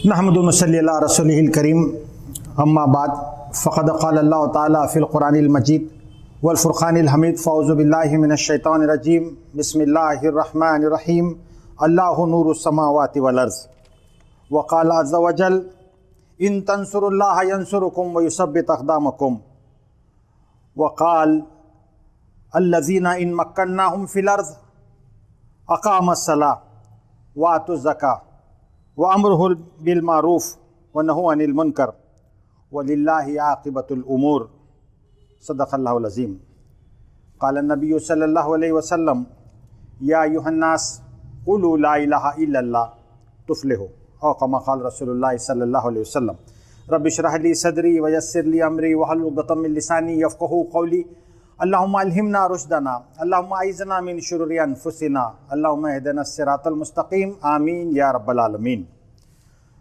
नहमदु व नसल्ली अला रसूलिहिल करीम अम्मा बाद फ़क़द क़ाल अल्लाह ताला फ़िल क़ुरानिल मजीद वल फ़ुरक़ानिल हमीद फ़अऊज़ु बिल्लाहि मिनश शैतानिर रजीम बिस्मिल्लाहिर रहमानिर रहीम अल्लाहु नूरुस समावाति वल अर्ज़ व क़ाल अज़्ज़ा व जल इन तंसुरुल्लाह यंसुरुकुम व युसब्बित अक़दामकुम व क़ाल अल्लज़ीना इन मक्कन्नाहुम फ़िल अर्ज़ अक़ामस्सलाह व आतुज़ ज़काह व अम्रुहुल बिल मारूफ़ व नहू अनिल मुनकर वलिल्लाहि आक़िबतुल उमूर। सदक़ल्लाहुल अज़ीम। क़ाल नबी सल्लल्लाहु अलैहि वसल्लम या अय्युहन्नास क़ुलू ला इलाहा इल्लल्लाह तुफ़्लिहू औ कमा क़ाल रसूलुल्लाह सल्लल्लाहु अलैहि वसल्लम। रब्बि इश्रह ली सदरी व यस्सिर ली अमरी वहलुल उक़दतम मिन लिसानी यफ़क़हू क़ौली। अल्लाहुम्मा अल्हिमना रुश्दना अल्लाहुम्मा अइज़ना मिन शुरूरि अनफुसिना अल्लाहुम्मा इहदिना सिरातल मुस्तक़ीम आमीन या रब्बल आलमीन।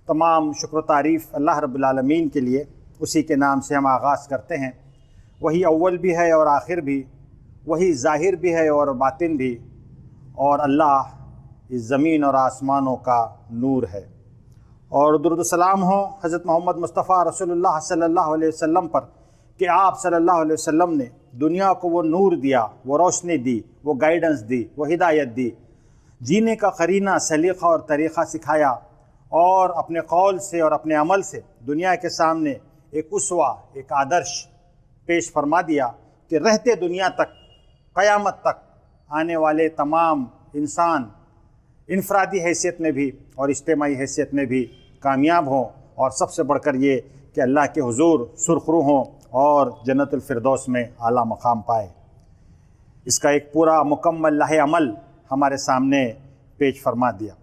तमाम शुक्र तारीफ़ अल्लाह रब्बुल आलमीन के लिए, उसी के नाम से हम आगाज़ करते हैं। वही अव्वल भी है और आखिर भी, वही ज़ाहिर भी है और बातिन भी, और अल्लाह इस ज़मीन और आसमानों का नूर है। और दुरूद सलाम हो हज़रत मोहम्मद मुस्तफ़ा रसूलुल्लाह सल्लल्लाहु अलैहि वसल्लम पर कि आप सल्लल्लाहु अलैहि वसल्लम ने दुनिया को वो नूर दिया, वो रोशनी दी, वो गाइडेंस दी, वो हिदायत दी, जीने का करीना सलीक़ा और तरीक़ा सिखाया, और अपने कौल से और अपने अमल से दुनिया के सामने एक उसवा, एक आदर्श पेश फरमा दिया कि रहते दुनिया तक, क़यामत तक आने वाले तमाम इंसान इनफरादी हैसियत में भी और इज्तिमाई हैसियत में भी कामयाब हों, और सबसे बढ़कर ये कि अल्लाह के हुज़ूर सुरख़रू हों और जन्नतुल फ़िरदौस में आला मकाम पाए। इसका एक पूरा मुकम्मल लाहे अमल हमारे सामने पेश फरमा दिया।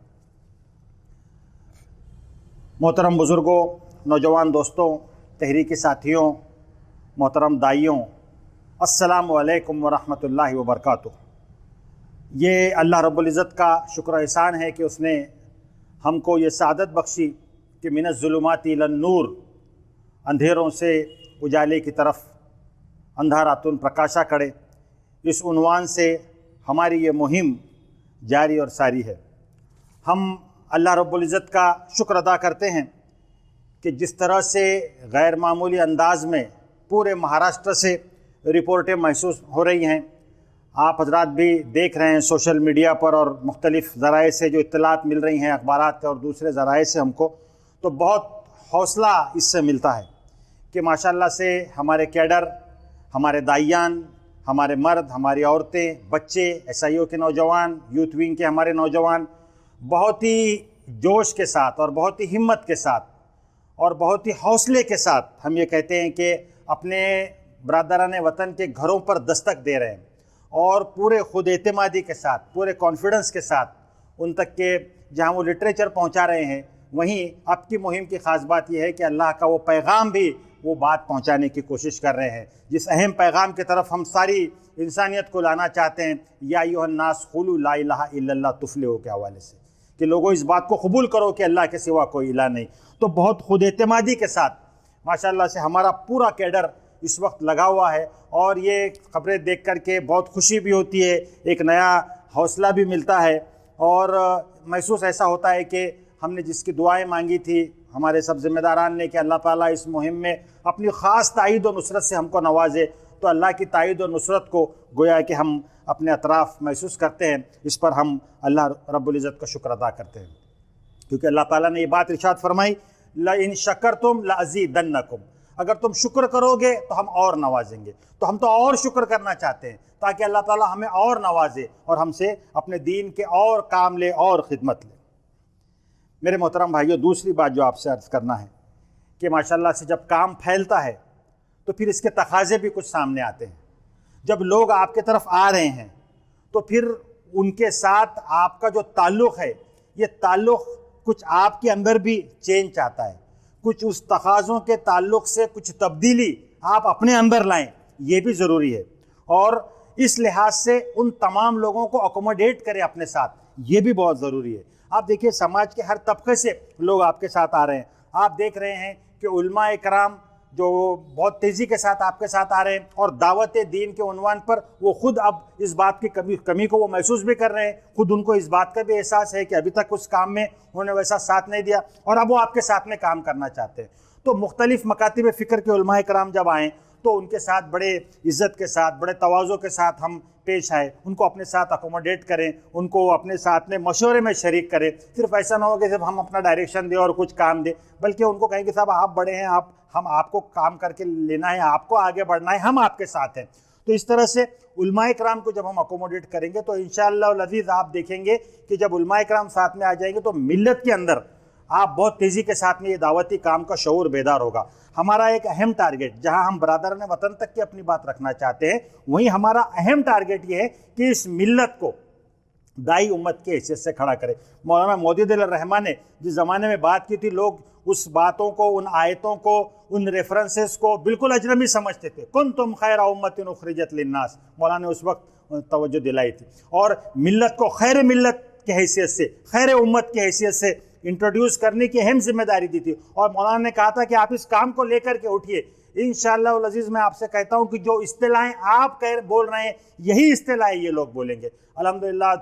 मोहतरम बुज़ुर्गों, नौजवान दोस्तों, तहरीकी साथियों, मोहतरम दाइयों, अस्सलामु अलैकुम व रहमतुल्लाहि व बरकातुहू। ये अल्लाह रब्बुल इज़्ज़त का शुक्र एहसान है कि उसने हमको ये सादत बख्शी कि मिनज़्ज़ुलुमाति इलन नूर, अंधेरों से उजाले की तरफ अंधारातुन प्रकाशा करे। इस उन्वान से हमारी ये मुहिम जारी और सारी है। हम अल्लाह रब्बुल इज़्ज़त का शुक्र अदा करते हैं कि जिस तरह से गैर मामूली अंदाज में पूरे महाराष्ट्र से रिपोर्टें महसूस हो रही हैं, आप हजरात भी देख रहे हैं सोशल मीडिया पर और मुख्तलिफ़ ज़राए से जो इत्तलात मिल रही हैं, अखबारात और दूसरे ज़राए से हमको, तो बहुत हौसला इससे मिलता है कि माशाअल्लाह से हमारे कैडर, हमारे दाइयान, हमारे मर्द, हमारी औरतें, बच्चे, एसआईओ के नौजवान, यूथ विंग के हमारे नौजवान बहुत ही जोश के साथ और बहुत ही हिम्मत के साथ और बहुत ही हौसले के साथ हम ये कहते हैं कि अपने बरादरान वतन के घरों पर दस्तक दे रहे हैं, और पूरे खुद एतमादी के साथ, पूरे कॉन्फिडेंस के साथ उन तक के जहाँ वो लिटरेचर पहुँचा रहे हैं, वहीं आपकी मुहिम की ख़ास बात यह है कि अल्लाह का वो पैगाम भी वो बात पहुंचाने की कोशिश कर रहे हैं, जिस अहम पैगाम की तरफ हम सारी इंसानियत को लाना चाहते हैं, या अय्युहन्नास क़ुलू ला इलाहा इल्लल्लाह तुफ़्लिहू के हवाले से, कि लोगों इस बात को कबूल करो कि अल्लाह के सिवा कोई इलाह नहीं। तो बहुत खुद एतमादी के साथ माशाअल्लाह से हमारा पूरा कैडर इस वक्त लगा हुआ है, और ये खबरें देख कर के बहुत खुशी भी होती है, एक नया हौसला भी मिलता है, और महसूस ऐसा होता है कि हमने जिसकी दुआएं मांगी थी हमारे सब ज़िम्मेदारान ने कि अल्लाह ताला इस मुहिम में अपनी ख़ास ताईद और नुसरत से हमको नवाजे, तो अल्लाह की ताईद और नुसरत को गोया कि हम अपने अतराफ़ महसूस करते हैं। इस पर हम अल्लाह रब्बुल इज़्ज़त का शुक्र अदा करते हैं, क्योंकि अल्लाह ताला ने ये बात इरशाद फरमाई, ला इन शकरतुम ला अज़ीदन्नकुम, अगर तुम शुक्र करोगे तो हम और नवाजेंगे। तो हम तो और शुक्र करना चाहते हैं ताकि अल्लाह ताला हमें और नवाजे और हमसे अपने दीन के और काम ले और ख़िदमत ले। मेरे मोहतरम भाइयों, दूसरी बात जो आपसे अर्ज़ करना है कि माशाअल्लाह से जब काम फैलता है तो फिर इसके तकाज़े भी कुछ सामने आते हैं। जब लोग आपके तरफ आ रहे हैं तो फिर उनके साथ आपका जो ताल्लुक़ है, ये ताल्लुक़ कुछ आपके अंदर भी चेंज चाहता है, कुछ उस तकाज़ों के ताल्लुक़ से कुछ तब्दीली आप अपने अंदर लाएं, ये भी ज़रूरी है। और इस लिहाज से उन तमाम लोगों को अकोमोडेट करें अपने साथ, ये भी बहुत ज़रूरी है। आप देखिए, समाज के हर तबके से लोग आपके साथ आ रहे हैं। आप देख रहे हैं कि उलमा इकराम जो बहुत तेज़ी के साथ आपके साथ आ रहे हैं, और दावत दीन के उन्वान पर वो खुद अब इस बात की कमी को वो महसूस भी कर रहे हैं। खुद उनको इस बात का भी एहसास है कि अभी तक उस काम में उन्होंने वैसा साथ नहीं दिया और अब वो आपके साथ में काम करना चाहते हैं। तो मुख्तलिफ मकातिब फ़िक्र के उलमाए कराम जब आएँ तो उनके साथ बड़े इज़्ज़त के साथ, बड़े तवाज़ो के साथ हम पेश आए, उनको अपने साथ अकोमोडेट करें, उनको अपने साथ में मशवरे में शरीक करें। सिर्फ ऐसा ना हो कि सिर्फ हम अपना डायरेक्शन दें और कुछ काम दें, बल्कि उनको कहें कि साहब आप बड़े हैं, हम आपको काम करके लेना है, आपको आगे बढ़ना है, हम आपके साथ हैं। तो इस तरह से उलमाए कराम को जब हम अकोमोडेट करेंगे तो इंशाअल्लाह अज़ीज़ आप देखेंगे कि जब उलमाए कराम साथ में आ जाएंगे तो मिल्लत के अंदर आप बहुत तेज़ी के साथ में ये दावती काम का शऊर बेदार होगा। हमारा एक अहम टारगेट, जहां हम बरादरान वतन तक की अपनी बात रखना चाहते हैं, वहीं हमारा अहम टारगेट ये है कि इस मिल्लत को दाई उम्मत के हैसियत से खड़ा करें। मौलाना मौदूद रहमान ने जिस ज़माने में बात की थी, लोग उस बातों को, उन आयतों को, उन रेफरेंसेस को बिल्कुल अजनबी समझते थे। कुंतुम खैरा उम्मतिन उखरिजत लिन्नास, मौलाना ने उस वक्त तवज्जो दिलाई थी, और मिल्लत को खैर मिल्लत की हैसियत से, खैर उम्मत की हैसियत से इंट्रोड्यूस करने की अहम जिम्मेदारी दी थी। और मौलाना ने कहा था कि आप इस काम को लेकर के उठिए। इंशाअल्लाह अज़ीज़ मैं आपसे कहता हूँ कि जो इस्तिलाहें आप बोल रहे हैं, यही इस्तिलाहें ये लोग बोलेंगे। अल्हम्दुलिल्लाह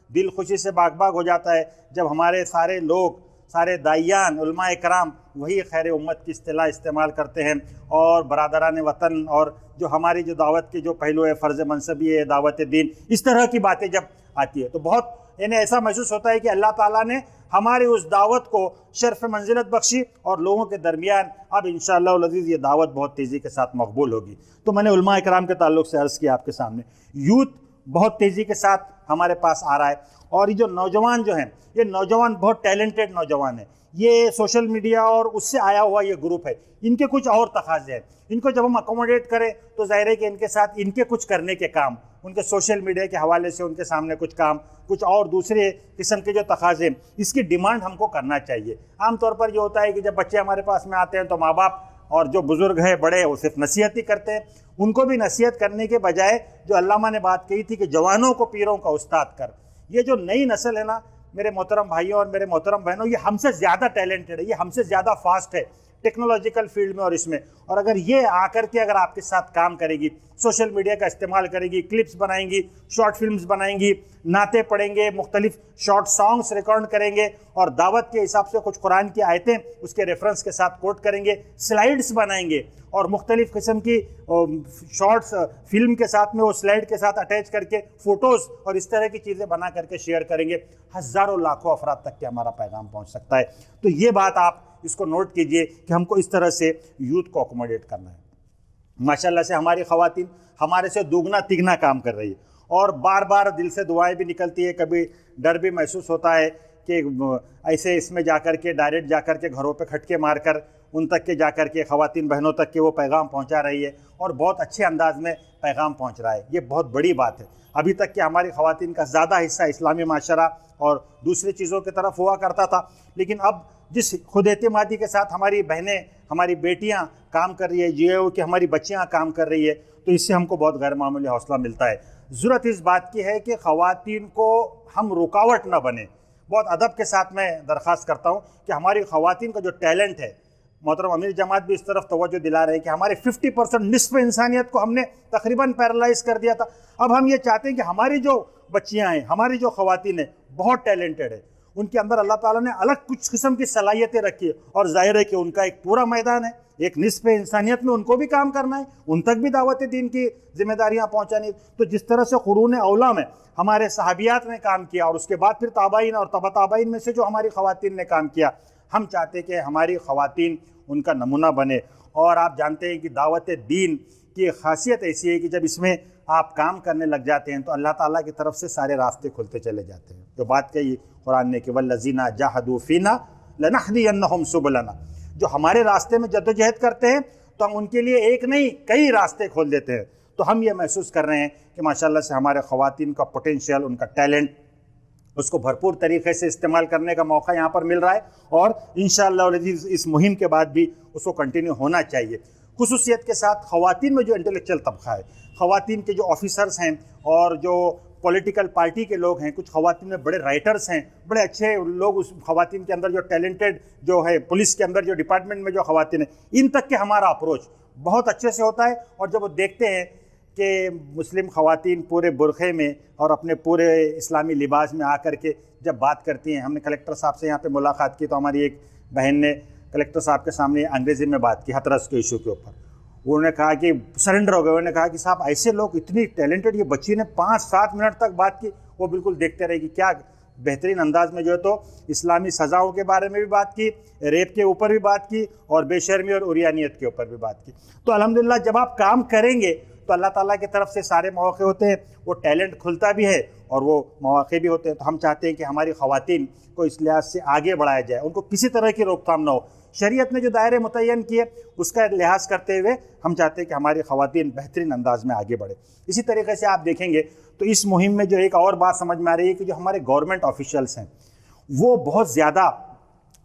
दिल खुशी से बाग बाग हो जाता है जब हमारे सारे लोग, सारे दाइयान, उलमाए कराम वही खैर उम्मत की इस्तिलाह इस्तेमाल करते हैं। और बरादरान वतन और जो हमारी जो दावत की जो पहलू है, फ़र्ज़ मनसबी है, दावत दीन, इस तरह की बातें जब आती है तो बहुत यानी ऐसा महसूस होता है कि अल्लाह ताला ने हमारी उस दावत को शर्फ मंजिलत बख्शी और लोगों के दरमियान अब इंशाअल्लाह अज़ीज़ ये दावत बहुत तेज़ी के साथ मकबूल होगी। तो मैंने उलमाए कराम के ताल्लुक़ से अर्ज़ किया आपके सामने, यूथ बहुत तेज़ी के साथ हमारे पास आ रहा है, और ये जो नौजवान जो हैं, ये नौजवान बहुत टैलेंटेड नौजवान हैं। ये सोशल मीडिया और उससे आया हुआ ये ग्रुप है, इनके कुछ और तकाज़े हैं। इनको जब हम अकोमोडेट करें तो ज़ाहिर है कि इनके साथ इनके कुछ करने के काम, उनके सोशल मीडिया के हवाले से उनके सामने कुछ काम, कुछ और दूसरे किस्म के जो तकाज़े, इसकी डिमांड हमको करना चाहिए। आमतौर पर ये होता है कि जब बच्चे हमारे पास में आते हैं तो माँ बाप और जो बुज़ुर्ग हैं, बड़े, वो सिर्फ नसीहत ही करते हैं। उनको भी नसीहत करने के बजाय जो अल्लामा ने बात कही थी कि जवानों को पीरों का उस्ताद कर, ये जो नई नस्ल है ना मेरे मोहतरम भाइयों और मेरे मोहतरम बहनों, ये हमसे ज़्यादा टैलेंटेड है, ये हमसे ज़्यादा फास्ट है टेक्नोलॉजिकल फील्ड में और इसमें। और अगर ये आकर के अगर आपके साथ काम करेगी, सोशल मीडिया का इस्तेमाल करेगी, क्लिप्स बनाएंगी, शॉर्ट फिल्म्स बनाएंगी, नाते पढ़ेंगे, मुख्तलिफ शॉर्ट सॉन्ग्स रिकॉर्ड करेंगे और दावत के हिसाब से कुछ कुरान की आयतें उसके रेफरेंस के साथ कोट करेंगे, स्लाइड्स बनाएंगे और मुख्तलिफ किस्म की शॉर्ट्स फिल्म के साथ में वो स्लाइड के साथ अटैच करके फ़ोटोज़ और इस तरह की चीज़ें बना करके शेयर करेंगे, हज़ारों लाखों अफराद तक के हमारा पैगाम पहुँच सकता है। तो ये बात आप इसको नोट कीजिए कि हमको इस तरह से यूथ को अकोमोडेट करना है। माशाल्लाह से हमारी ख़वातीन हमारे से दुगना तिगना काम कर रही है और बार बार दिल से दुआएं भी निकलती है, कभी डर भी महसूस होता है कि ऐसे इसमें जाकर के डायरेक्ट जाकर के घरों पे खटके मारकर उन तक के जाकर के ख़वातीन बहनों तक के वो पैगाम पहुंचा रही है और बहुत अच्छे अंदाज में पैगाम पहुंच रहा है। ये बहुत बड़ी बात है। अभी तक कि हमारी ख़वातीन का ज़्यादा हिस्सा इस्लामी माशरा और दूसरी चीज़ों की तरफ हुआ करता था, लेकिन अब जिस खुद एतमादी के साथ हमारी बहनें, हमारी बेटियां काम कर रही है, ये हो कि हमारी बच्चियां काम कर रही है, तो इससे हमको बहुत गैर मामूली हौसला मिलता है। ज़रूरत इस बात की है कि ख़वातीन को हम रुकावट न बने। बहुत अदब के साथ मैं दरख्वास्त करता हूँ कि हमारी ख़वातीन का जो टैलेंट है, मोहतरम अमीर जमात भी इस तरफ तवज्जो दिला रहे हैं कि हमारे 50% निस्फ़ इंसानियत को हमने तकरीबन पैरालाइज़ कर दिया था। अब हम ये चाहते हैं कि हमारी जो बच्चियाँ हैं, हमारी जो ख़वातीन हैं, बहुत टैलेंटेड है, उनके अंदर अल्लाह ताला ने अलग कुछ किस्म की सलाहियतें रखी है और ज़ाहिर है कि उनका एक पूरा मैदान है, एक निस्फ़ इंसानियत में उनको भी काम करना है, उन तक भी दावत दीन की जिम्मेदारियाँ पहुँचानी। तो जिस तरह से क़ुरून औला में हमारे सहाबियात ने काम किया और उसके बाद फिर ताबाइन और तबा ताबाइन में से जो हमारी ख़वातीन ने काम किया, हम चाहते कि हमारी ख़वातीन उनका नमूना बने। और आप जानते हैं कि दावत दीन की खासियत ऐसी है कि जब इसमें आप काम करने लग जाते हैं तो अल्लाह ताला की तरफ से सारे रास्ते खुलते चले जाते हैं। जो बात कही कुरान ने कि वल्लज़ीना जाहदू फ़ीना लनहदियन्नहुम सुबुलना, जो हमारे रास्ते में जद्दोजहद करते हैं तो हम उनके लिए एक नहीं कई रास्ते खोल देते हैं। तो हम ये महसूस कर रहे हैं कि माशाल्लाह से हमारे ख़वातीन का पोटेंशियल, उनका टैलेंट, उसको भरपूर तरीक़े से इस्तेमाल करने का मौका यहाँ पर मिल रहा है और इंशाअल्लाह इस मुहिम के बाद भी उसको कंटिन्यू होना चाहिए। खुसूसियत के साथ ख़वातीन में जो इंटेलेक्चुअल तबक़ा है, ख़वातीन के जो ऑफिसर्स हैं और जो पॉलिटिकल पार्टी के लोग हैं, कुछ ख़वातीन में बड़े राइटर्स हैं, बड़े अच्छे लोग उस ख़वातीन के अंदर जो टैलेंटेड जो है, पुलिस के अंदर जो डिपार्टमेंट में जो ख़वातीन हैं, इन तक के हमारा अप्रोच बहुत अच्छे से होता है। और जब वो देखते हैं कि मुस्लिम ख़वातीन पूरे बुरखे में और अपने पूरे इस्लामी लिबास में आकर के जब बात करती हैं, हमने कलेक्टर साहब से यहाँ पे मुलाकात की तो हमारी एक बहन ने कलेक्टर साहब के सामने अंग्रेज़ी में बात की हाथरस के इशू के ऊपर। उन्होंने कहा कि सरेंडर हो गए। उन्होंने कहा कि साहब ऐसे लोग, इतनी टैलेंटेड ये बच्ची ने 5-7 मिनट तक बात की, वो बिल्कुल देखते रहेगी। क्या बेहतरीन अंदाज में जो है तो इस्लामी सज़ाओं के बारे में भी बात की, रेप के ऊपर भी बात की और बेशर्मी और उरियानियत के ऊपर भी बात की। तो अल्हम्दुलिल्लाह जब आप काम करेंगे तो अल्लाह ताला की तरफ से सारे मौके होते हैं, वो टैलेंट खुलता भी है और वो मौके भी होते हैं। तो हम चाहते हैं कि हमारी ख़वातीन को इस लिहाज से आगे बढ़ाया जाए, उनको किसी तरह की रोकथाम ना हो। शरीयत ने जो दायरे मुतय्यन किए उसका लिहाज करते हुए हम चाहते हैं कि हमारी ख़वातीन बेहतरीन अंदाज में आगे बढ़े। इसी तरीके से आप देखेंगे तो इस मुहिम में जो एक और बात समझ में आ रही है कि जो हमारे गवर्नमेंट ऑफिशियल्स हैं वो बहुत ज़्यादा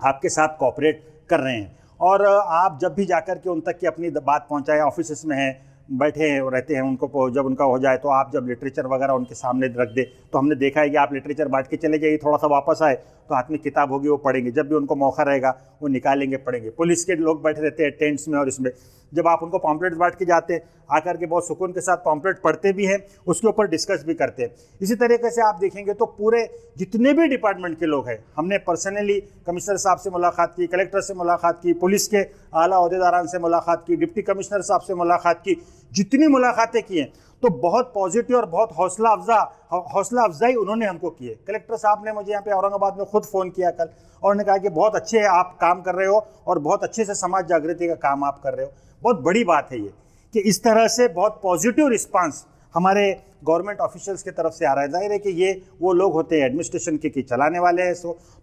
आपके साथ कोऑपरेट कर रहे हैं। और आप जब भी जाकर के उन तक की अपनी बात पहुँचाएँ, ऑफिस में हैं, बैठे हैं रहते हैं, उनको जब उनका हो जाए तो आप जब लिटरेचर वगैरह उनके सामने रख दे तो हमने देखा है कि आप लिटरेचर बांट के चले जाइए, थोड़ा सा वापस आए तो हाथ में किताब होगी वो पढ़ेंगे, जब भी उनको मौका रहेगा वो निकालेंगे पढ़ेंगे। पुलिस के लोग बैठे रहते हैं टेंट्स में और इसमें, जब आप उनको पॉम्पलेट्स बांट के जाते हैं आकर के बहुत सुकून के साथ पॉम्पलेट पढ़ते भी हैं, उसके ऊपर डिस्कस भी करते हैं। इसी तरीके से आप देखेंगे तो पूरे जितने भी डिपार्टमेंट के लोग हैं, हमने पर्सनली कमिश्नर साहब से मुलाकात की, कलेक्टर से मुलाकात की, पुलिस के आला ओहदेदारान से मुलाकात की, डिप्टी कमिश्नर साहब से मुलाकात की, जितनी मुलाकातें की हैं तो बहुत पॉजिटिव और बहुत हौसला अफजाई उन्होंने हमको की है। कलेक्टर साहब ने मुझे यहाँ पे औरंगाबाद में खुद फ़ोन किया कल और उन्होंने कहा कि बहुत अच्छे आप काम कर रहे हो और बहुत अच्छे से समाज जागृति का काम आप कर रहे हो। बहुत बड़ी बात है ये कि इस तरह से बहुत पॉजिटिव रिस्पांस हमारे गवर्नमेंट ऑफिशियल्स की तरफ से आ रहा है। जाहिर है कि ये वो लोग होते हैं एडमिनिस्ट्रेशन के चलाने वाले हैं,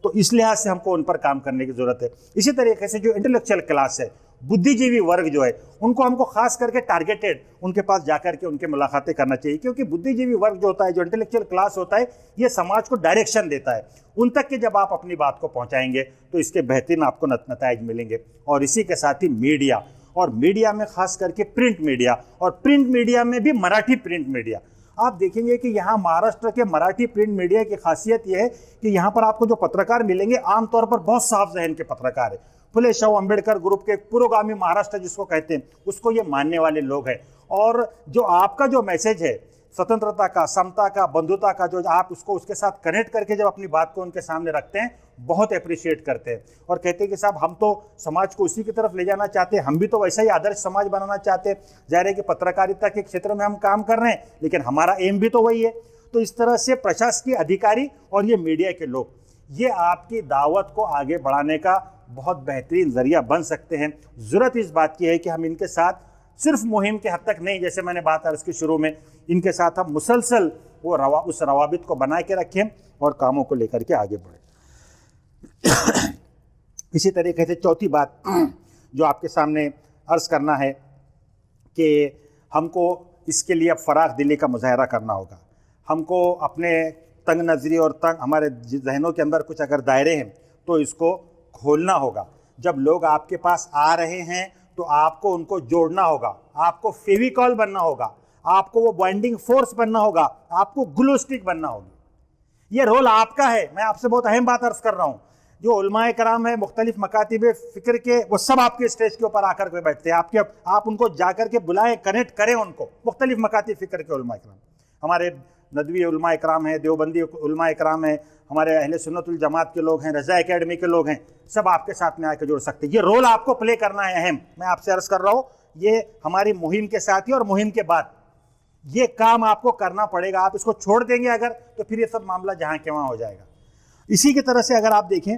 तो इस लिहाज से हमको उन पर काम करने की ज़रूरत है। इसी तरीके से जो इंटेलेक्चुअल क्लास है, बुद्धिजीवी वर्ग जो है, उनको हमको खास करके टारगेटेड उनके पास जाकर के उनके मुलाकातें करना चाहिए, क्योंकि बुद्धिजीवी वर्ग जो होता है, जो इंटेलेक्चुअल क्लास होता है, ये समाज को डायरेक्शन देता है। उन तक के जब आप अपनी बात को पहुंचाएंगे तो इसके बेहतरीन आपको नताइज मिलेंगे। और इसी के साथ ही मीडिया, और मीडिया में खास करके प्रिंट मीडिया, और प्रिंट मीडिया में भी मराठी प्रिंट मीडिया, आप देखेंगे कि यहाँ महाराष्ट्र के मराठी प्रिंट मीडिया की खासियत यह है कि यहाँ पर आपको जो पत्रकार मिलेंगे आमतौर पर बहुत साफ जहन के पत्रकार है। फुले शाहू अम्बेडकर ग्रुप के पुरोगामी महाराष्ट्र जिसको कहते हैं, उसको ये मानने वाले लोग हैं। और जो आपका जो मैसेज है स्वतंत्रता का, समता का, बंधुता का, जो आप उसको उसके साथ कनेक्ट करके जब अपनी बात को उनके सामने रखते हैं, बहुत अप्रिशिएट करते हैं और कहते हैं कि साहब हम तो समाज को उसी की तरफ ले जाना चाहते हैं, हम भी तो वैसा ही आदर्श समाज बनाना चाहते हैं। जाहिर है कि पत्रकारिता के क्षेत्र में हम काम कर रहे हैं, लेकिन हमारा एम भी तो वही है। तो इस तरह से प्रशासकीय अधिकारी और ये मीडिया के लोग, ये आपकी दावत को आगे बढ़ाने का बहुत बेहतरीन जरिया बन सकते हैं। ज़रूरत इस बात की है कि हम इनके साथ सिर्फ मुहिम के हद तक नहीं, जैसे मैंने बात अर्ज़ की शुरू में, इनके साथ हम मुसलसल वो उस रवाबित को बना के रखें और कामों को लेकर के आगे बढ़ें। इसी तरीके से चौथी बात जो आपके सामने अर्ज़ करना है कि हमको इसके लिए अब फराग दिली का मुजाहरा करना होगा। हमको अपने तंग नज़री और तंग हमारे जहनों के अंदर कुछ अगर दायरे हैं तो इसको खोलना होगा। जब लोग आपके पास आ रहे हैं तो आपको उनको जोड़ना होगा, आपको फेविकॉल बनना होगा, आपको वो बाइंडिंग फोर्स बनना होगा, आपको ग्लू स्टिक बनना होगी। ये रोल आपका है। मैं आपसे बहुत अहम बात अर्ज़ कर रहा हूँ। जो उलमाए कराम है मुख्तलिफ मकातिब फ़िक्र के, वो सब आपके स्टेज के ऊपर आकर के बैठते हैं। आप उनको जाकर के बुलाएं, कनेक्ट करें उनको, मुख्तलिफ मकातिब फ़िक्र के उलमाए कराम, हमारे नदवी उलमाए कराम हैं, देवबंदी उलमाए कराम हैं, हमारे अहले सुन्नतुल जमात के लोग हैं, रज़ा एकेडमी के लोग हैं, सब आपके साथ में आकर जुड़ सकते हैं। ये रोल आपको प्ले करना है अहम। मैं आपसे अर्ज़ कर रहा हूँ, ये हमारी मुहिम के साथ ही और मुहिम के बाद ये काम आपको करना पड़ेगा। आप इसको छोड़ देंगे अगर, तो फिर ये सब मामला जहाँ के वहाँ हो जाएगा। इसी की तरह से अगर आप देखें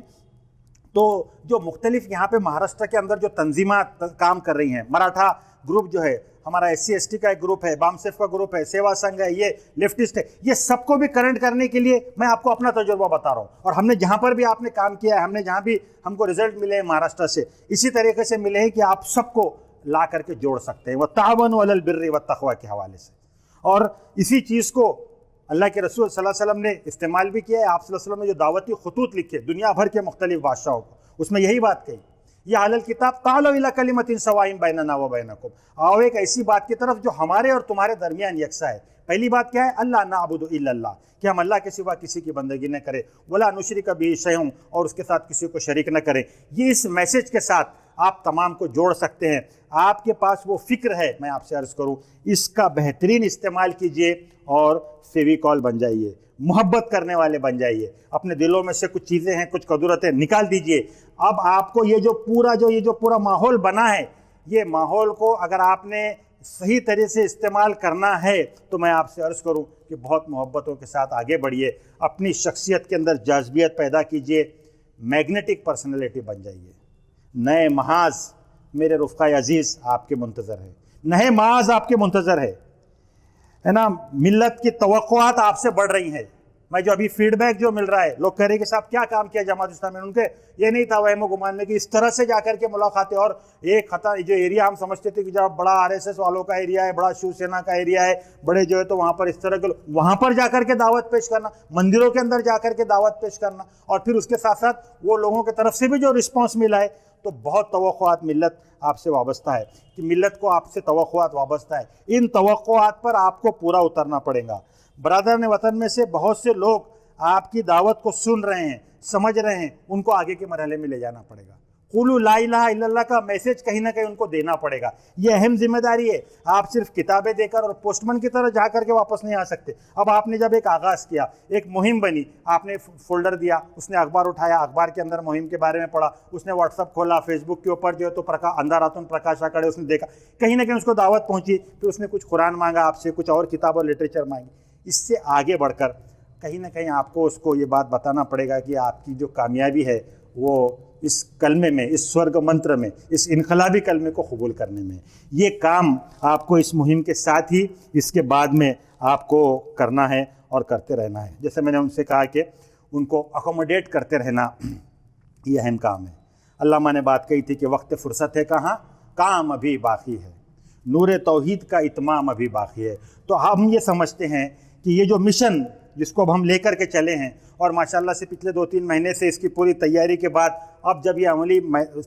तो जो मुख्तलिफ यहाँ पे महाराष्ट्र के अंदर जो तंजीमात काम कर रही हैं, मराठा ग्रुप जो है, हमारा SC/ST का एक ग्रुप है, बामसेफ का ग्रुप है, सेवा संघ है, ये लेफ्टिस्ट है, ये सबको भी करंट करने के लिए मैं आपको अपना तजुर्बा बता रहा हूँ। और हमने जहाँ पर भी आपने काम किया है, हमने जहाँ भी हमको रिजल्ट मिले हैं महाराष्ट्र से, इसी तरीके से मिले हैं कि आप सबको ला करके जोड़ सकते हैं, वह तावन अलल बिर्रि व तक़वा के हवाले से। और इसी चीज़ को अल्लाह के रसूल सल्लल्लाहु अलैहि वसल्लम ने इस्तेमाल भी किया है। आप सल्लल्लाहु अलैहि वसल्लम ने जो दावती खतूत लिखे दुनिया भर के मुख्तलिफ बादशाहों को, उसमें यही बात कही या अहलल किताब तालो इला कलिमतिन सवाइन बैनना व बैनकुम, आओ एक ऐसी बात की तरफ जो हमारे और तुम्हारे दरमियान यकसा है। पहली बात क्या है? अल्लाह नाअबुदु इल्लल्लाह, कि हम अल्लाह के सिवा किसी की बंदगी न करें, वला नुशरिक बिही शैअन, और उसके साथ किसी को शरीक न करें। ये इस मैसेज के साथ आप तमाम को जोड़ सकते हैं। आपके पास वो फिक्र है, मैं आपसे अर्ज़ करूं, इसका बेहतरीन इस्तेमाल कीजिए और फेविकॉल बन जाइए, मोहब्बत करने वाले बन जाइए। अपने दिलों में से कुछ चीज़ें हैं, कुछ कदूरतें निकाल दीजिए। अब आपको ये जो पूरा माहौल बना है, ये माहौल को अगर आपने सही तरह से इस्तेमाल करना है तो मैं आपसे अर्ज़ करूं कि बहुत मोहब्बतों के साथ आगे बढ़िए, अपनी शख्सियत के अंदर जाज़बियत पैदा कीजिए, मैग्नेटिक पर्सनैलिटी बन जाइए। नए महाज मेरे रुफ़क़ा अज़ीज़ आपके मुंतज़र है, नए महाज आपके मुंतज़र है ना। मिल्लत की तवक्कुआत आपसे बढ़ रही हैं। मैं जो अभी फीडबैक जो मिल रहा है, लोग कह रहे कि साहब क्या काम किया जमात इस्लामी ने, उनके ये नहीं था वहम गुमान में कि इस तरह से जाकर के मुलाकातें, और एक खता जो एरिया हम समझते थे कि जब बड़ा RSS वालों का एरिया है, बड़ा शिवसेना का एरिया है, बड़े जो है तो वहाँ पर इस तरह के, वहाँ पर जाकर के दावत पेश करना, मंदिरों के अंदर जाकर के दावत पेश करना, और फिर उसके साथ साथ वो लोगों की तरफ से भी जो रिस्पॉन्स मिला है, तो बहुत तवक्कुआत मिल्लत आपसे वाबस्ता है, कि मिल्लत को आपसे तवक्कुआत वाबस्ता है। इन तवक्कुआत पर आपको पूरा उतरना पड़ेगा। बरादरान वतन में से बहुत से लोग आपकी दावत को सुन रहे हैं, समझ रहे हैं, उनको आगे के मरहले में ले जाना पड़ेगा। कुलू ला इलाहा इल्लल्लाह का मैसेज कहीं ना कहीं उनको देना पड़ेगा। ये अहम जिम्मेदारी है। आप सिर्फ किताबें देकर और पोस्टमैन की तरह जा करके वापस नहीं आ सकते। अब आपने जब एक आगाज़ किया, एक मुहिम बनी, आपने फोल्डर दिया, उसने अखबार उठाया, अखबार के अंदर मुहिम के बारे में पढ़ा, उसने व्हाट्सअप खोला, फेसबुक के ऊपर जो है तो अंधारातुन प्रकाशा करे, उसने देखा, कहीं ना कहीं उसको दावत पहुँची, फिर उसने कुछ कुरान मांगा आपसे, कुछ और किताब और लिटरेचर मांगी। इससे आगे बढ़कर कहीं ना कहीं आपको उसको ये बात बताना पड़ेगा कि आपकी जो कामयाबी है वो इस कलमे में, इस स्वर्ग मंत्र में, इस इनकलाबी कलमे को कबूल करने में। ये काम आपको इस मुहिम के साथ ही इसके बाद में आपको करना है और करते रहना है। जैसे मैंने उनसे कहा कि उनको अकोमोडेट करते रहना ये अहम काम है। अल्लामा ने बात कही थी कि वक्त फ़ुर्सत है कहाँ, काम अभी बाकी है, नूर तौहीद का इत्माम अभी बाकी है। तो हम ये समझते हैं कि ये जो मिशन जिसको अब हम लेकर के चले हैं, और माशाल्लाह से पिछले 2-3 महीने से इसकी पूरी तैयारी के बाद अब जब ये अमली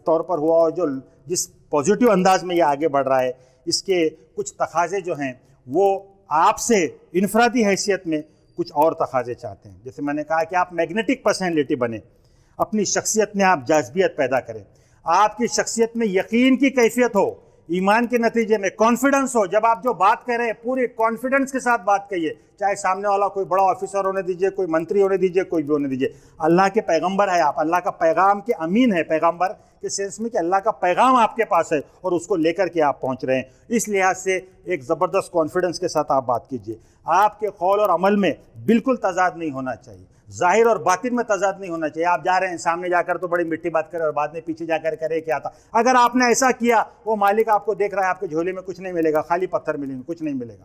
तौर पर हुआ और जो जिस पॉजिटिव अंदाज में ये आगे बढ़ रहा है, इसके कुछ तकाज़े जो हैं वो आपसे इनफरादी हैसियत में कुछ और तकाज़े चाहते हैं। जैसे मैंने कहा कि आप मैग्नेटिक पर्सनैलिटी बने, अपनी शख्सियत में आप जाज़बियत पैदा करें, आपकी शख्सियत में यकीन की कैफियत हो, ईमान के नतीजे में कॉन्फिडेंस हो। जब आप जो बात कर रहे हैं पूरे कॉन्फिडेंस के साथ बात करिए, चाहे सामने वाला कोई बड़ा ऑफिसर होने दीजिए, कोई मंत्री होने दीजिए, कोई भी होने दीजिए। अल्लाह के पैगंबर है आप, अल्लाह का पैगाम के अमीन है, पैगंबर के सेंस में कि अल्लाह का पैगाम आपके पास है और उसको लेकर के आप पहुंच रहे हैं। इस लिहाज से एक ज़बरदस्त कॉन्फिडेंस के साथ आप बात कीजिए। आपके कौल और अमल में बिल्कुल तजाद नहीं होना चाहिए, ज़ाहिर और बातिन में तजाद नहीं होना चाहिए। आप जा रहे हैं सामने जाकर तो बड़ी मिट्टी बात करें और बाद में पीछे जाकर करे क्या था। अगर आपने ऐसा किया, वो मालिक आपको देख रहा है, आपके झोले में कुछ नहीं मिलेगा, खाली पत्थर मिलेंगे, कुछ नहीं मिलेगा।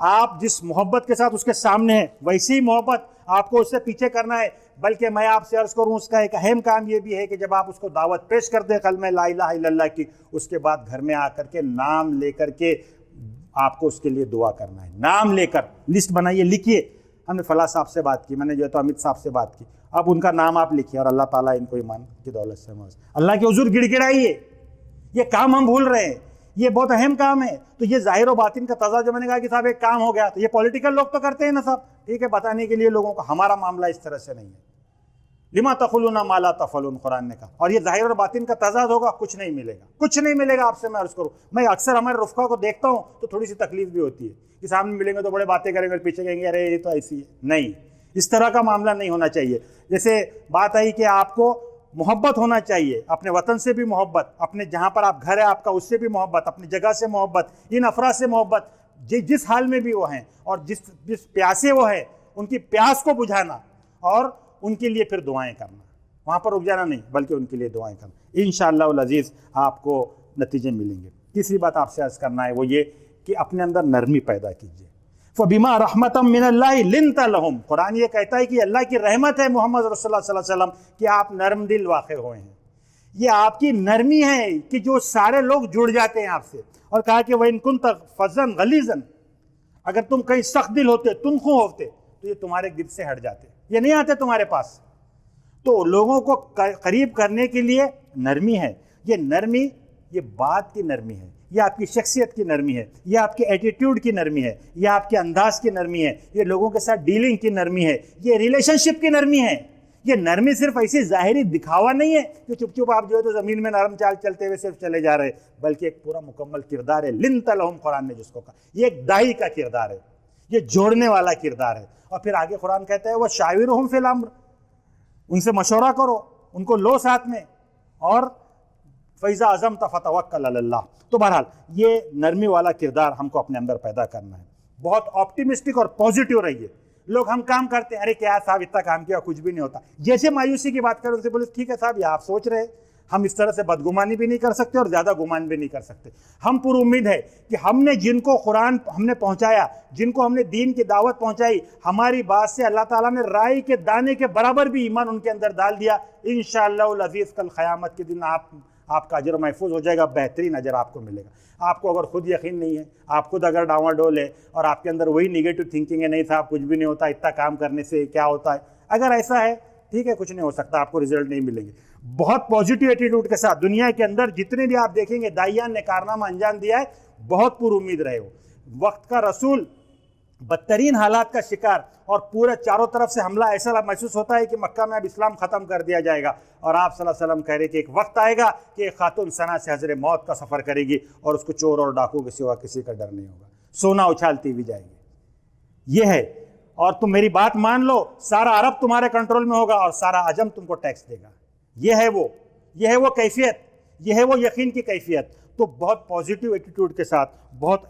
आप जिस मोहब्बत के साथ उसके सामने हैं, वैसी ही मोहब्बत आपको उससे पीछे करना है। बल्कि मैं आपसे अर्ज़ करूँ, उसका एक अहम काम ये भी है कि जब आप उसको दावत पेश कर दें कलमे ला इलाहा इल्लल्लाह की, उसके बाद घर में आकर के नाम लेकर के आपको उसके लिए दुआ करना है। नाम लेकर लिस्ट बनाइए, लिखिए, हमने फला साहब से बात की, मैंने जो तो अमित साहब से बात की, अब उनका नाम आप लिखिए और अल्लाह ताला इनको ईमान की दौलत से अल्लाह के हुजूर गिड़गिड़ाइए। ये काम हम भूल रहे हैं, ये बहुत अहम काम है। तो ये ज़ाहिर और बातिन का तज़ा जो मैंने कहा कि साहब एक काम हो गया, तो ये पॉलिटिकल लोग तो करते हैं ना साहब, ठीक है, बताने के लिए लोगों को। हमारा मामला इस तरह से नहीं है। लिमा तक़ुलूना मा ला तफ़अलून, कुरान ने कहा। और ये ज़ाहिर और बातिन का तज़ाद होगा, कुछ नहीं मिलेगा, कुछ नहीं मिलेगा। आपसे मैं अर्ज़ करूँ, मैं अक्सर हमारे रुफ़क़ा को देखता हूँ तो थोड़ी सी तकलीफ भी होती है कि सामने मिलेंगे तो बड़े बातें करेंगे, पीछे कहेंगे अरे ये तो ऐसी है। नहीं, इस तरह का मामला नहीं होना चाहिए। जैसे बात आई कि आपको मोहब्बत होना चाहिए, अपने वतन से भी मोहब्बत, अपने जहाँ पर आप घर है आपका उससे भी मोहब्बत, अपनी जगह से मोहब्बत, इन अफराद से मोहब्बत, जिस हाल में भी वो हैं और जिस प्यासे वो है, उनकी प्यास को बुझाना और उनके लिए फिर दुआएं करना, वहाँ पर रुक जाना नहीं, बल्कि उनके लिए दुआएं करना। इंशाअल्लाह अज़ीज़ आपको नतीजे मिलेंगे। तीसरी बात आपसे अर्ज़ करना है वो ये कि अपने अंदर नरमी पैदा कीजिए। फ़बिमा रहमतम मिनल्लाहि लिन्ता लहुम, कुरान ये कहता है कि अल्लाह की रहमत है मोहम्मद रसूलुल्लाह सल्लल्लाहु अलैहि वसल्लम कि आप नरम दिल वाक़े हुए हैं। ये आपकी नरमी है कि जो सारे लोग जुड़ जाते हैं आपसे। और कहा कि वह इनकुन तक फज़न गलीज़न, अगर तुम कहीं सख्त दिल होते, तुमखु होते, तो ये तुम्हारे दिल से हट जाते, ये नहीं आते तुम्हारे पास। तो लोगों को करीब करने के लिए नरमी है। ये नरमी, ये बात की नरमी है, ये आपकी शख्सियत की नरमी है, ये आपके एटीट्यूड की नरमी है, ये आपके अंदाज की नरमी है, ये लोगों के साथ डीलिंग की नरमी है, ये रिलेशनशिप की नरमी है। ये नरमी सिर्फ ऐसी ज़ाहिरी दिखावा नहीं है कि चुप चुप आप जो है तो ज़मीन में नरम चाल चलते हुए सिर्फ चले जा रहे, बल्कि एक पूरा मुकम्मल किरदार है। लिन्त लहुम, कुरान ने जिसको कहा, ये एक दाई का किरदार है, ये जोड़ने वाला किरदार है। और फिर आगे कुरान कहता है वह शाविरहुम फिल अम्र, उनसे मशवरा करो, उनको लो साथ में, और फैज़ा अज़म फतवक्कल अलल्लाह। तो बहरहाल ये नरमी वाला किरदार हमको अपने अंदर पैदा करना है। बहुत ऑप्टिमिस्टिक और पॉजिटिव रहिए। लोग हम काम करते हैं, अरे क्या साहब इतना काम किया कुछ भी नहीं होता, जैसे मायूसी की बात करें उनसे बोले ठीक है साहब ये आप सोच रहे, हम इस तरह से बदगुमानी भी नहीं कर सकते और ज़्यादा गुमान भी नहीं कर सकते। हम पूरी उम्मीद है कि हमने जिनको कुरान हमने पहुंचाया, जिनको हमने दीन की दावत पहुंचाई, हमारी बात से अल्लाह ताला ने राई के दाने के बराबर भी ईमान उनके अंदर डाल दिया। इंशाअल्लाह अज़ीज़ कल क़यामत के दिन आपका अजर महफूज हो जाएगा, बेहतरीन अजर आपको मिलेगा। आपको अगर खुद यकीन नहीं है, आप खुद अगर डावाडोल है और आपके अंदर वही निगेटिव थिंकिंग है, नहीं साहब कुछ भी नहीं होता, इतना काम करने से क्या होता है, अगर ऐसा है ठीक है, कुछ नहीं हो सकता, आपको रिजल्ट नहीं मिलेंगे। बहुत पॉजिटिव एटीट्यूड के साथ दुनिया के अंदर जितने भी आप देखेंगे दाइयान ने कारनामा अंजाम दिया है, बहुत पूरी उम्मीद रहे हो। वक्त का रसूल बदतरीन हालात का शिकार, और पूरे चारों तरफ से हमला, ऐसा महसूस होता है कि मक्का में अब इस्लाम ख़त्म कर दिया जाएगा। और आप सल्लल्लाहु अलैहि वसल्लम कह रहे कि एक वक्त आएगा कि एक खातून सना से हज़रे मौत का सफ़र करेगी और उसको चोर और डाकू के सिवा किसी का डर नहीं होगा, सोना उछालती हुई जाएगी। ये है, और तुम मेरी बात मान लो, सारा अरब तुम्हारे कंट्रोल में होगा और सारा अजम तुमको टैक्स देगा। ये है वो कैफियत, ये है वो यकीन की कैफियत। तो बहुत पॉजिटिव एटीट्यूड के साथ, बहुत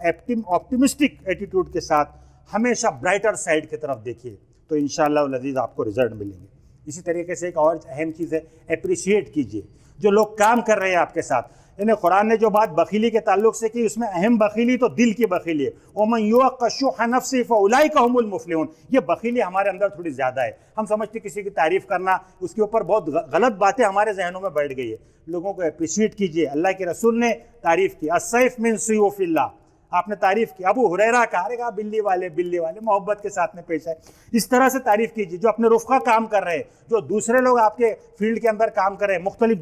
ऑप्टिमिस्टिक एटीट्यूड के साथ हमेशा ब्राइटर साइड की तरफ देखिए, तो इंशाअल्लाह अज़ीज़ आपको रिजल्ट मिलेंगे। इसी तरीके से एक और अहम चीज़ है, अप्रिशिएट कीजिए जो लोग काम कर रहे हैं आपके साथ। यानी कुरान ने जो बात बखीली के ताल्लुक से की, उसमें अहम बखीली तो दिल की बखीली है। ओमन युअक्क शुह नफ्सिही फउलाइका हुमुल मुफ़लिहून। ये बखीली हमारे अंदर थोड़ी ज़्यादा है। हम समझते किसी की तारीफ़ करना, उसके ऊपर बहुत गलत बातें हमारे जहनों में बैठ गई है। लोगों को अप्रिशिएट कीजिए। अल्लाह के रसूल ने तारीफ़ की, अस्सैफ़ मिन सुयूफ़िल्लाह, आपने तारीफ़ की। अबू हुरैरा कहा बिल्ली वाले मोहब्बत के साथ में पेश है। इस तरह से तारीफ़ कीजिए। जो अपने रुफ़क़ा काम कर रहे हैं, जो दूसरे लोग आपके फील्ड के अंदर काम कर रहे हैं, मुख्तलिफ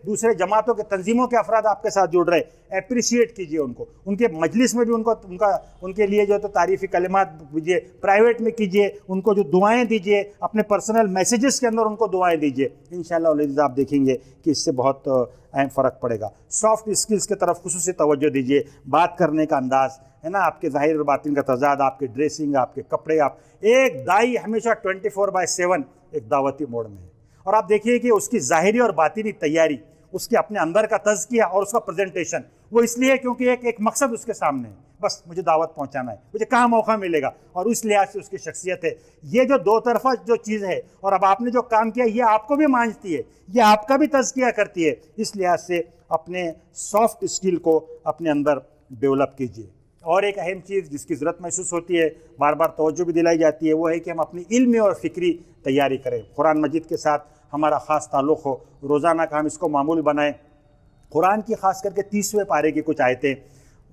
दूसरे जमातों के तंजीमों के अफराद आपके साथ जुड़ रहे हैं, अप्रिशिएट कीजिए उनको। उनके मजलिस में भी उनके लिए जो तो तारीफ़ी कलिमात दीजिए, प्राइवेट में कीजिए, उनको जो दुआएँ दीजिए, अपने पर्सनल मैसेजेस के अंदर उनको दुआएँ दीजिए। इंशाअल्लाह आप देखेंगे कि इससे बहुत अहम फ़र्क पड़ेगा। सॉफ्ट स्किल्स की तरफ खुसूसी तवज्जो दीजिए। बात करने का अंदाज़ है ना, आपके ज़ाहिर और बातिन का तज़ाद, आपके ड्रेसिंग, आपके कपड़े। आप एक दाई हमेशा 24/7 एक दावती मोड में है। और आप देखिए कि उसकी ज़ाहिरी और बातिनी तैयारी, उसके अपने अंदर का तज़किया और उसका प्रेजेंटेशन, वो इसलिए है क्योंकि एक मकसद उसके सामने है, बस मुझे दावत पहुंचाना है, मुझे कहाँ मौका मिलेगा, और उस लिहाज से उसकी शख्सियत है। ये जो दो तरफा जो चीज़ है, और अब आपने जो काम किया ये आपको भी मांझती है, ये आपका भी तज़किया करती है। इस लिहाज से अपने सॉफ्ट स्किल को अपने अंदर डेवलप कीजिए। और एक अहम चीज़ जिसकी ज़रूरत महसूस होती है, बार बार तवज्जो भी दिलाई जाती है, वो है कि हम अपनी इल्मी और फ़िक्री तैयारी करें। कुरान मजीद के साथ हमारा ख़ास ताल्लुक़ हो, रोज़ाना का हम इसको मामूल बनाएं। कुरान की ख़ास करके 30वें पारे की कुछ आयतें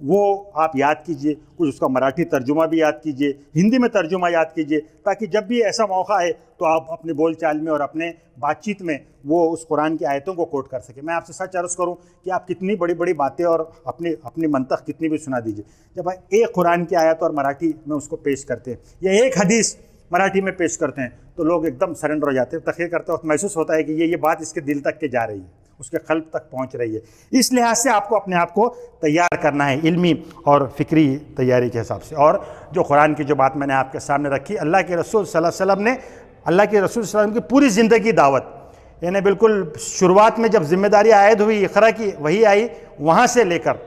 वो आप याद कीजिए, कुछ उसका मराठी तर्जुमा भी याद कीजिए, हिंदी में तर्जुमा याद कीजिए, ताकि जब भी ऐसा मौका है तो आप अपने बोलचाल में और अपने बातचीत में वो उस कुरान की आयतों को कोट कर सकें। मैं आपसे सच अर्ज़ करूं कि आप कितनी बड़ी बड़ी बातें और अपनी मंतख कितनी भी सुना दीजिए, जब आप एक कुरान की आयत और मराठी में उसको पेश करते हैं या एक हदीस मराठी में पेश करते हैं, तो लोग एकदम सरेंडर हो जाते हैं। तखरीर करते वक्त महसूस होता है कि ये बात इसके दिल तक के जा रही है, उसके क़ल्ब तक पहुंच रही है। इस लिहाज से आपको अपने आप को तैयार करना है इल्मी और फ़िक्री तैयारी के हिसाब से। और जो कुरान की जो बात मैंने आपके सामने रखी, अल्लाह के रसूल सल्लल्लाहु अलैहि वसल्लम ने, अल्लाह के रसूल सल्लल्लाहु अलैहि वसल्लम की पूरी ज़िंदगी दावत, यानी बिल्कुल शुरुआत में जब जिम्मेदारी आयद हुई, इक़रा की वही आई, वहाँ से लेकर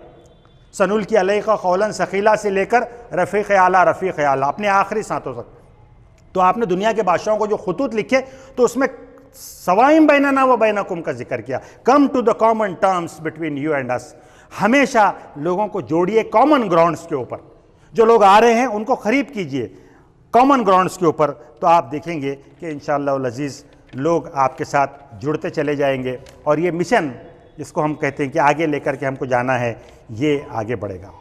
सनुल्की अलैका क़ौलन सक़ीला से लेकर रफ़ीक़ आला अपने आखिरी सांसों तक, तो आपने दुनिया के बादशाहों को जो खुतूत लिखे तो उसमें सवाइम बैनना व बैनकुम का जिक्र किया। Come to the common terms between you and us. हमेशा लोगों को जोड़िए कॉमन ग्राउंड्स के ऊपर। जो लोग आ रहे हैं उनको ख़रीब कीजिए कॉमन ग्राउंड्स के ऊपर, तो आप देखेंगे कि इंशाअल्लाह अज़ीज़ लोग आपके साथ जुड़ते चले जाएंगे और ये मिशन जिसको हम कहते हैं कि आगे लेकर के हमको जाना है, ये आगे बढ़ेगा।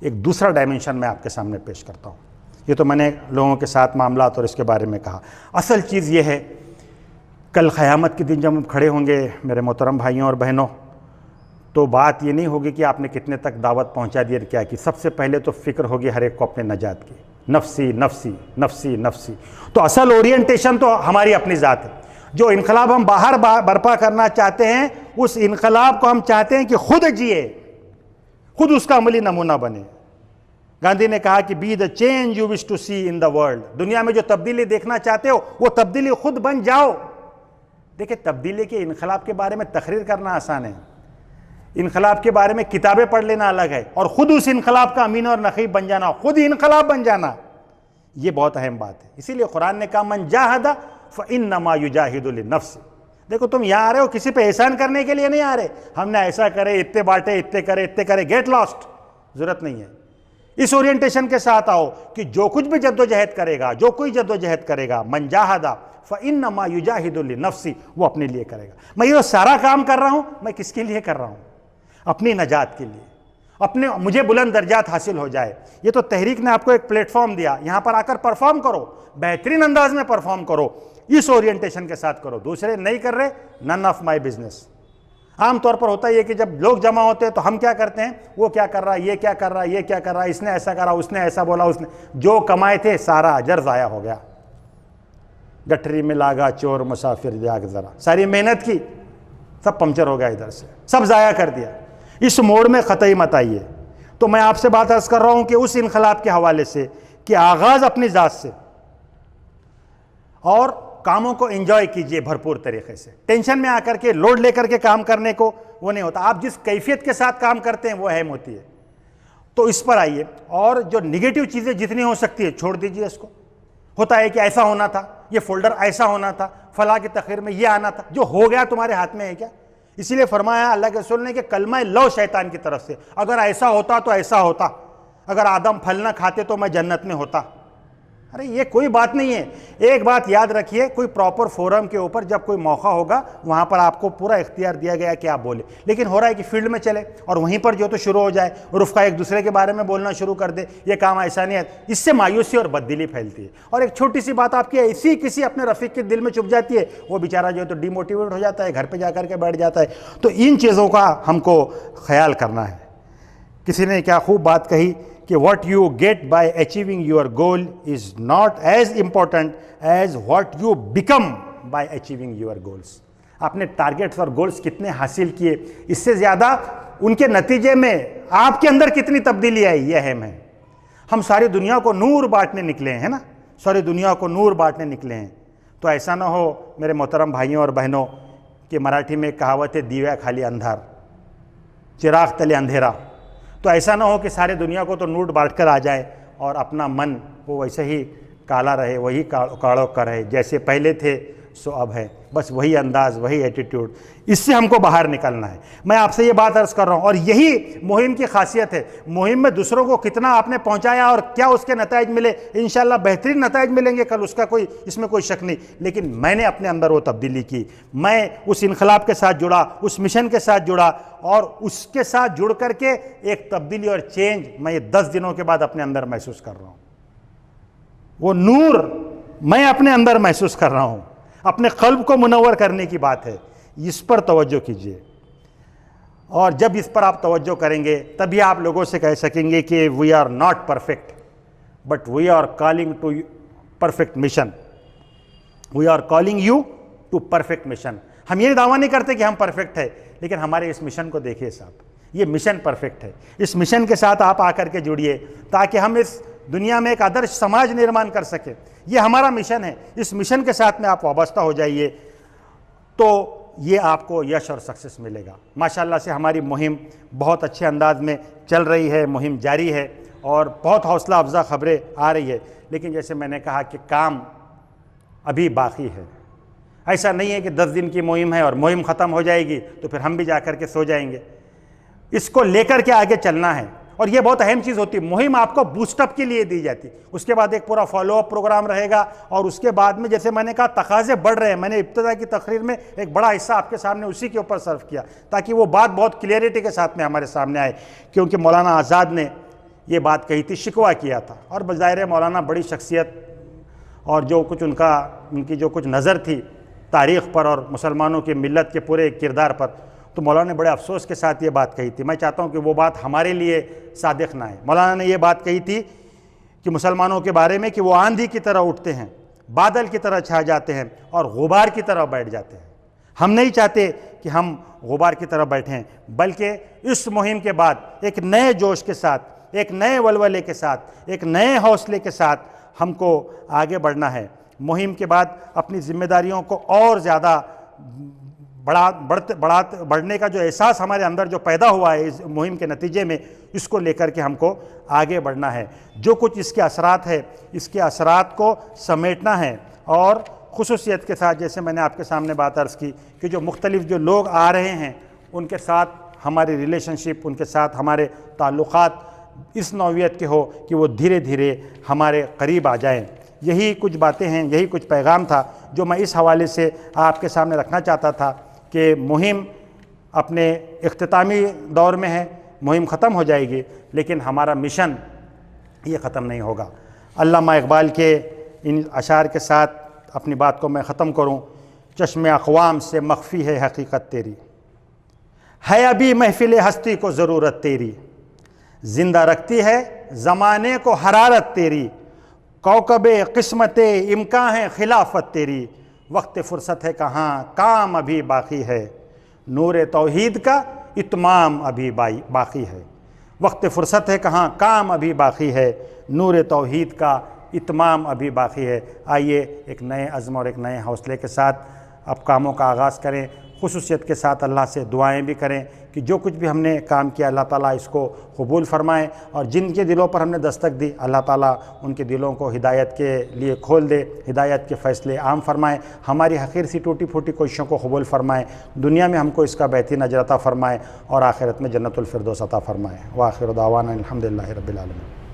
एक दूसरा डायमेंशन मैं आपके सामने पेश करता हूँ। ये तो मैंने लोगों के साथ मामलात और इसके बारे में कहा। असल चीज़ ये है, कल क़यामत के दिन जब हम खड़े होंगे मेरे मोहतरम भाइयों और बहनों, तो बात ये नहीं होगी कि आपने कितने तक दावत पहुंचा दी और क्या की। सबसे पहले तो फिक्र होगी हर एक को अपने नजात की, नफसी नफसी नफसी नफसी। तो असल ओरिएंटेशन तो हमारी अपनी ज़ात है। जो इनकलाब हम बाहर बर्पा करना चाहते हैं, उस इनकलाब को हम चाहते हैं कि खुद जिए, खुद उसका अमली नमूना बने। गांधी ने कहा कि be the change you wish to see in the world. दुनिया में जो तब्दीली देखना चाहते हो वो तब्दीली खुद बन जाओ। देखिए, तब्दीली के इनकलाब के बारे में तकरीर करना आसान है, इनकलाब के बारे में किताबें पढ़ लेना अलग है, और खुद उस इनकलाब का अमीन और नकीब बन जाना, खुद इनकलाब बन जाना, ये बहुत अहम बात है। इसीलिए कुरान ने कहा मन जाहदा फ़इन्नमा युजाहिदु लिनफ्सि। देखो, तुम यहाँ आ रहे हो किसी पे एहसान करने के लिए नहीं आ रहे, हमने ऐसा करे, इतने बांटे, इतने करे, गेट लॉस्ट, जरूरत नहीं है। इस ओरिएंटेशन के साथ आओ कि जो कुछ भी जद्दोजहद करेगा, जो कोई जद्दोजहद करेगा, मन जाहदा फ़इन्नमा युजाहिदु लिनफ्सि, वो अपने लिए करेगा। मैं ये सारा काम कर रहा हूं, मैं किसके लिए कर रहा हूं? अपनी नजात के लिए, अपने मुझे बुलंद दर्जात हासिल हो जाए। ये तो तहरीक ने आपको एक प्लेटफॉर्म दिया, यहां पर आकर परफॉर्म करो, बेहतरीन अंदाज में परफॉर्म करो, इस ओरिएंटेशन के साथ करो। दूसरे नहीं कर रहे, नन ऑफ माई बिजनेस। आमतौर पर होता है कि जब लोग जमा होते हैं तो हम क्या करते हैं, वो क्या कर रहा है, ये क्या कर रहा है, ये क्या कर रहा है, इसने ऐसा करा, उसने ऐसा बोला, उसने जो कमाए थे सारा अजर ज़ाया हो गया। गठरी में लागा चोर मुसाफिर जाग जरा, सारी मेहनत की सब पंक्चर हो गया, इधर से सब ज़ाया कर दिया। इस मोड़ में ख़तई मत आइए। तो मैं आपसे बात अर्ज़ कर रहा हूं कि उस इनकलाब के हवाले से कि आगाज़ अपनी ज़ात से, और कामों को एंजॉय कीजिए भरपूर तरीके से। टेंशन में आकर के लोड लेकर के काम करने को वो नहीं होता। आप जिस कैफियत के साथ काम करते हैं वो अहम होती है। तो इस पर आइए, और जो निगेटिव चीज़ें जितनी हो सकती है छोड़ दीजिए इसको। होता है कि ऐसा होना था, ये फोल्डर ऐसा होना था, फला की तकरीर में ये आना था, जो हो गया तुम्हारे हाथ में है क्या? इसीलिए फरमाया अल्लाह के रसूल ने कि कलमा लो शैतान की तरफ से, अगर ऐसा होता तो ऐसा होता, अगर आदम फल ना खाते तो मैं जन्नत में होता। अरे ये कोई बात नहीं है। एक बात याद रखिए, कोई प्रॉपर फोरम के ऊपर जब कोई मौका होगा वहाँ पर आपको पूरा इख्तियार दिया गया कि आप बोले। लेकिन हो रहा है कि फील्ड में चले और वहीं पर जो तो शुरू हो जाए, रुफ़ा एक दूसरे के बारे में बोलना शुरू कर दे, ये काम ऐसा नहीं है। इससे मायूसी और बददिली फैलती है। और एक छोटी सी बात आपकी ऐसी किसी अपने रफ़ीक के दिल में चुभ जाती है, वो बेचारा जो है तो डिमोटिवेट हो जाता है, घर पर जा कर के बैठ जाता है। तो इन चीज़ों का हमको ख्याल करना है। किसी ने क्या खूब बात कही कि what you get by achieving your goal is not as important as what you become by achieving your goals। आपने टारगेट्स और गोल्स कितने हासिल किए, इससे ज़्यादा उनके नतीजे में आपके अंदर कितनी तब्दीली आई, ये अहम है। हम सारी दुनिया को नूर बांटने निकले हैं, है ना, सारी दुनिया को नूर बांटने निकले हैं। तो ऐसा ना हो मेरे मोहतरम भाइयों और बहनों कि मराठी में कहावत है, दिव्या खाली अंधार, चिराग तले अंधेरा। तो ऐसा ना हो कि सारे दुनिया को तो नूर बांट कर आ जाए और अपना मन वो वैसे ही काला रहे, वही काड़ों का रहे, जैसे पहले थे सो अब है, बस वही अंदाज़, वही एटीट्यूड। इससे हमको बाहर निकलना है। मैं आपसे ये बात अर्ज़ कर रहा हूँ, और यही मुहिम की खासियत है। मुहिम में दूसरों को कितना आपने पहुँचाया और क्या उसके नताइज मिले, इंशाल्लाह बेहतरीन नताइज मिलेंगे कल, उसका इसमें कोई शक नहीं। लेकिन मैंने अपने अंदर वो तब्दीली की, मैं उस इनकलाब के साथ जुड़ा, उस मिशन के साथ जुड़ा, और उसके साथ जुड़ करके एक तब्दीली और चेंज मैं ये 10 दिनों के बाद अपने अंदर महसूस कर रहा हूँ। वो नूर मैं अपने अंदर महसूस कर रहा हूँ। अपने क़ल्ब को मुनव्वर करने की बात है, इस पर तवज्जो कीजिए। और जब इस पर आप तवज्जो करेंगे तभी आप लोगों से कह सकेंगे कि we are not perfect but we are calling to perfect mission, we are calling you to perfect mission. हम ये दावा नहीं करते कि हम परफेक्ट है, लेकिन हमारे इस मिशन को देखिए साहब, ये मिशन परफेक्ट है। इस मिशन के साथ आप आकर के जुड़िए ताकि हम इस दुनिया में एक आदर्श समाज निर्माण कर सके। ये हमारा मिशन है। इस मिशन के साथ में आप वाबस्ता हो जाइए तो ये आपको यश और सक्सेस मिलेगा। माशाल्लाह से हमारी मुहिम बहुत अच्छे अंदाज में चल रही है, मुहिम जारी है और बहुत हौसला अफजा खबरें आ रही है। लेकिन जैसे मैंने कहा कि काम अभी बाकी है। ऐसा नहीं है कि 10 दिन की मुहिम है और मुहिम ख़त्म हो जाएगी तो फिर हम भी जा कर के सो जाएंगे। इसको लेकर के आगे चलना है। और ये बहुत अहम चीज़ होती है, मुहिम आपको बूस्टअप के लिए दी जाती, उसके बाद एक पूरा फॉलोअप प्रोग्राम रहेगा और उसके बाद में जैसे मैंने कहा तकाज़े बढ़ रहे हैं। मैंने इब्तिदा की तकरीर में एक बड़ा हिस्सा आपके सामने उसी के ऊपर सर्व किया ताकि वो बात बहुत क्लियरिटी के साथ में हमारे सामने आए, क्योंकि मौलाना आज़ाद ने ये बात कही थी, शिकवा किया था। और बज़ाहिर मौलाना बड़ी शख्सियत और जो कुछ उनकी जो कुछ नज़र थी तारीख़ पर और मुसलमानों की मिलत के पूरे किरदार पर, तो मौलाना ने बड़े अफसोस के साथ ये बात कही थी। मैं चाहता हूँ कि वो बात हमारे लिए सादिक ना है। मौलाना ने ये बात कही थी कि मुसलमानों के बारे में कि वो आंधी की तरह उठते हैं, बादल की तरह छा जाते हैं और गुबार की तरह बैठ जाते हैं। हम नहीं चाहते कि हम गुबार की तरह बैठें, बल्कि इस मुहिम के बाद एक नए जोश के साथ, एक नए वलवले के साथ, एक नए हौसले के साथ हमको आगे बढ़ना है। मुहिम के बाद अपनी जिम्मेदारियों को और ज़्यादा बढ़ने का जो एहसास हमारे अंदर जो पैदा हुआ है इस मुहिम के नतीजे में, इसको लेकर के हमको आगे बढ़ना है। जो कुछ इसके असरात है, इसके असरात को समेटना है और खुसूसियत के साथ, जैसे मैंने आपके सामने बात अर्ज़ की कि जो मुख्तलिफ जो लोग आ रहे हैं उनके साथ हमारी रिलेशनशिप, उनके साथ हमारे ताल्लुक़ात इस नौइयत के हो कि वो धीरे धीरे हमारे करीब आ जाएं। यही कुछ बातें हैं, यही कुछ पैगाम था जो मैं इस हवाले से आपके सामने रखना चाहता था कि मुहिम अपने इख्तितामी दौर में है, मुहिम ख़त्म हो जाएगी, लेकिन हमारा मिशन ये ख़त्म नहीं होगा। अल्लामा इकबाल के इन अशार के साथ अपनी बात को मैं ख़त्म करूँ। चश्मे अक़वाम से मख्फ़ी है हकीकत तेरी, है अभी महफ़िल हस्ती को ज़रूरत तेरी, ज़िंदा रखती है ज़माने को हरारत तेरी, कौकबे क़िस्मत इम्कां है खिलाफत तेरी, वक्त फ़ुर्सत है कहाँ काम अभी बाकी है, नूर तौहीद का इत्माम अभी बाकी है। वक्त फ़ुर्सत है कहाँ काम अभी बाकी है, नूर तौहीद का इत्माम अभी बाकी है। आइए एक नए अज़्म और एक नए हौसले के साथ अब कामों का आगाज़ करें। खुसूसियत के साथ अल्लाह से दुआएं भी करें कि जो कुछ भी हमने काम किया अल्लाह ताला इसको कबूल फ़रमाए, और जिनके दिलों पर हमने दस्तक दी अल्लाह ताला उनके दिलों को हिदायत के लिए खोल दे, हिदायत के फ़ैसले आम फ़रमाए, हमारी हक़ीर सी टूटी फूटी कोशिशों को कबूल फ़रमाए, दुनिया में हमको इसका बेहतरीन अजर अता फ़रमाए और आखिरत में जन्नतुल फ़िरदौस अता फ़रमाए। व आखिर दावाना अल्हम्दुलिल्लाहि रब्बिल आलमीन।